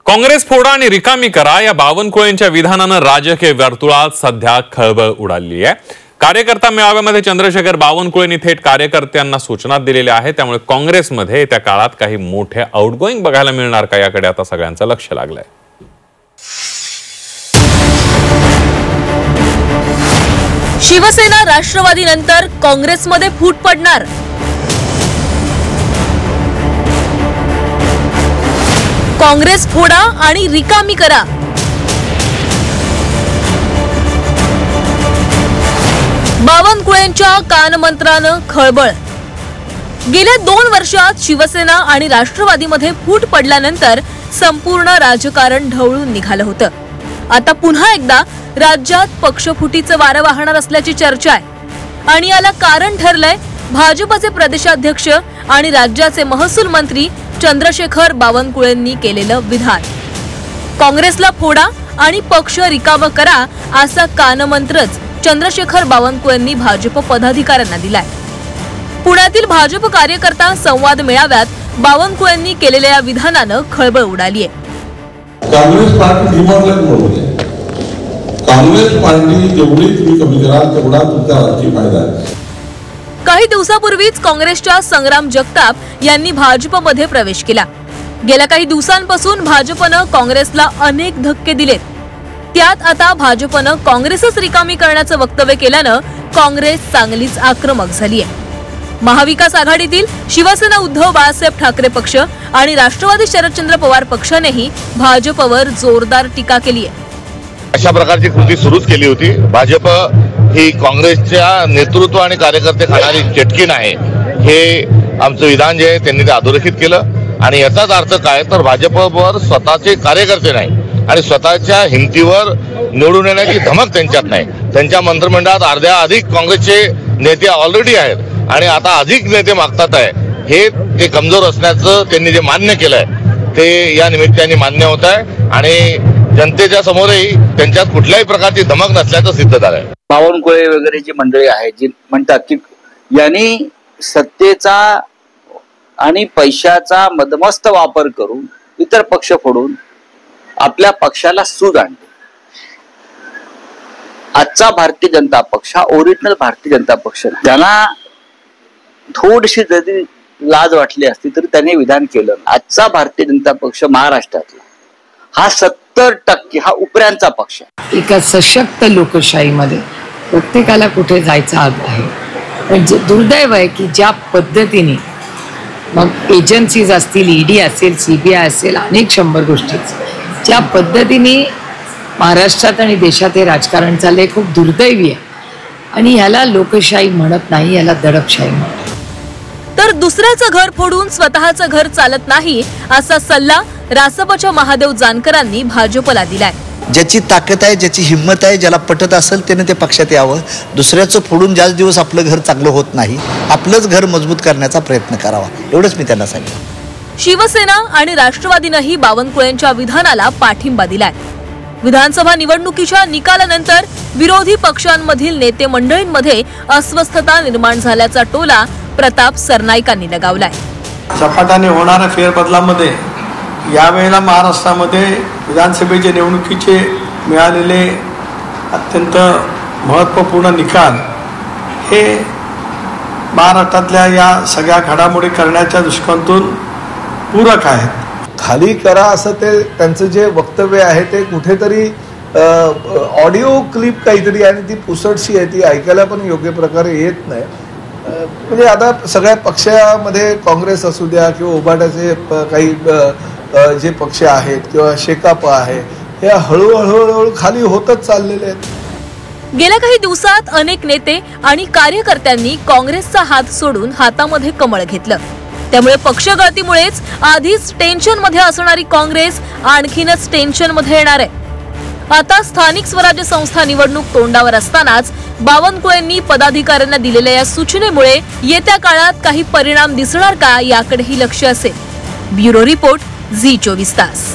काँग्रेस फोडा आणि रिकामी करा या बावनकुळेंच्या विधानानं राजकीय वर्तुळात सध्या खळबळ उडाली आहे। कार्यकर्ता मेळाव्यामध्ये चंद्रशेखर बावनकुळेंनी थेट कार्यकर्त्यांना सूचना दिलेल्या आहेत। त्यामुळे काँग्रेसमध्ये त्या काळात काही मोठे आउटगोइंग बघायला मिळणार का याकडे आता सगळ्यांचं लक्ष लागलंय। शिवसेना राष्ट्रवादी नंतर काँग्रेसमध्ये फूट पडणार। काँग्रेस फोडा आणि रिकामी करा। बावनकुळेंच्या कानमंत्रानं खळबळ। गेल्या 2 वर्षात शिवसेना आणि राष्ट्रवादीमध्ये फूट पडल्यानंतर संपूर्ण राजकारण ढवळून निघालं होतं। आता पुन्हा एकदा राज्यात पक्षफुटीचं वारं वाहणार असल्याची चर्चा आहे आणि याला कारण ठरलंय भाजपचे प्रदेशाध्यक्ष आणि राज्याचे महसूल मंत्री चंद्रशेखर बावनकुळेंनी केलेलं विधान। काँग्रेसला फोडा आणि पक्ष रिकामा करा असा कानमंत्रच चंद्रशेखर बावनकुळेंनी भाजप पदाधिकाऱ्यांना दिलाय। पुण्यातील भाजप कार्यकर्ता संवाद मेळाव्यात बावनकुळेंनी केलेल्या या विधानानं खळबळ उडाली आहे। काँग्रेस पार्टी डिमॉरलाइज होते। काँग्रेस पार्टी जेवढी तुम्ही कमी कराल तेवढा तुमचा राजकीय फायदा आहे। काही दिवसापूर्वीच काँग्रेसच्या संग्राम जगताप यांनी भाजपमध्ये प्रवेश केला। गेल्या काही दिवसांपासून भाजपनं काँग्रेसला अनेक धक्के दिलेत। त्यात आता भाजपनं काँग्रेसच रिकामी करण्याचं वक्तव्य केल्यानं काँग्रेस चांगलीच आक्रमक झाली आहे। महाविकास आघाडीतील शिवसेना उद्धव बाळासाहेब ठाकरे पक्ष आणि राष्ट्रवादी शरदचंद्र पवार पक्षानेही भाजपवर जोरदार टीका केली आहे। अशा प्रकारची कृती सुरूच केली होती। भाजप ही काँग्रेसच्या नेतृत्व आणि कार्यकर्ते खाणारी चटकीन आहे, हे आमचं विधान जे आहे त्यांनी ते अधोरेखित केलं। आणि याचाच अर्थ काय तर भाजपवर स्वतःचे कार्यकर्ते नाही आणि स्वतःच्या हिमतीवर निवडून येण्याची धमक त्यांच्यात नाही। त्यांच्या मंत्रिमंडळात अर्ध्या अधिक काँग्रेसचे नेते ऑलरेडी आहेत आणि आता अधिक नेते मागतात आहे। हे ते कमजोर असण्याचं त्यांनी जे मान्य केलंय ते या निमित्ताने मान्य होत आहे आणि जनतेच्या समोरही त्यांच्यात कुठल्याही प्रकारची धमक नसल्याचं सिद्ध झालंय। बावनकुळे वगैरे जी मंडळी आहेत जी म्हणतात की यांनी सत्तेचा आणि पैशाचा मदमस्त वापर करून इतर पक्ष फोडून आपल्या पक्षाला सूज आणते। आजचा भारतीय जनता पक्ष हा ओरिजिनल भारतीय जनता पक्ष, त्यांना थोडीशी जरी लाज वाटली असती तरी त्यांनी विधान केलं। आजचा भारतीय जनता पक्ष महाराष्ट्रातला हा 70% हा उपऱ्यांचा पक्ष आहे। एका सशक्त लोकशाहीमध्ये प्रत्येकाला कुठे जायचा हक्क आहे, पण दुर्दैव आहे की ज्या पद्धतीने मग एजन्सीज असतील, ईडी असेल, CBI असेल, अनेक 100 गोष्टी ज्या पद्धतीने महाराष्ट्रात आणि देशात हे राजकारण चाललंय खूप दुर्दैवी आहे आणि ह्याला लोकशाही म्हणत नाही, याला दडपशाही म्हणतात। तर दुसऱ्याचं घर फोडून स्वतःचं घर चालत नाही असा सल्ला रासपच्या महादेव जानकरांनी भाजपला दिलाय। ज्याची ताकद आहे, ज्याची हिंमत आहे, ज्याला पटत असेल त्याने ते पक्षात यावं। दुसऱ्याचं फोडून ज्याच दिवस आपलं घर चांगलं होत नाही, आपलंच घर मजबूत करण्याचा प्रयत्न करावा, एवढंच मी त्यांना सांगितलं। शिवसेना आणि राष्ट्रवादीनेही बावनकुळेंच्या विधानाला पाठिंबा दिलाय। विधानसभा निवडणुकीच्या निकालानंतर विरोधी पक्षांमधील नेते मंडळींमध्ये अस्वस्थता निर्माण झाल्याचा टोला प्रताप सरनाईकांनी लगावलाय। झपाट्याने होणाऱ्या फेरबदलामध्ये यावेळेला महाराष्ट्रामध्ये विधानसभेच्या निवडणुकीचे मिळालेले अत्यंत महत्त्वपूर्ण निकाल हे महाराष्ट्रातल्या या सगळ्या घडामोडी करण्याच्या दृष्टिकोनातून पूरक आहेत। खाली करा असं ते त्यांचं जे वक्तव्य आहे ते कुठेतरी ऑडिओ क्लिप काहीतरी आणि ती पुसटशी आहे, ती ऐकायला पण योग्य प्रकारे येत नाही। म्हणजे आता सगळ्या पक्षामध्ये काँग्रेस असू द्या किंवा उभाटाचे काही जे पक्ष आहेत किंवा शेकाप आहे, हे हळूहळू खाली होतच चाललेले आहेत। गेल्या काही दिवसात अनेक नेते आणि कार्यकर्त्यांनी काँग्रेसचा हात सोडून हातामध्ये कमळ घेतलं। त्यामुळे पक्षगळतीमुळेच आधीच टेन्शन मध्ये असणारी काँग्रेस आणखीनच टेन्शन मध्ये येणार आहे। आता स्थानिक स्वराज्य संस्था निवडणूक तोंडावर असतानाच बावनकुळेंनी पदाधिकाऱ्यांना दिलेल्या या सूचनेमुळे येत्या काळात काही परिणाम दिसणार का याकडेही लक्ष असेल। ब्युरो रिपोर्ट, झी 24 तास।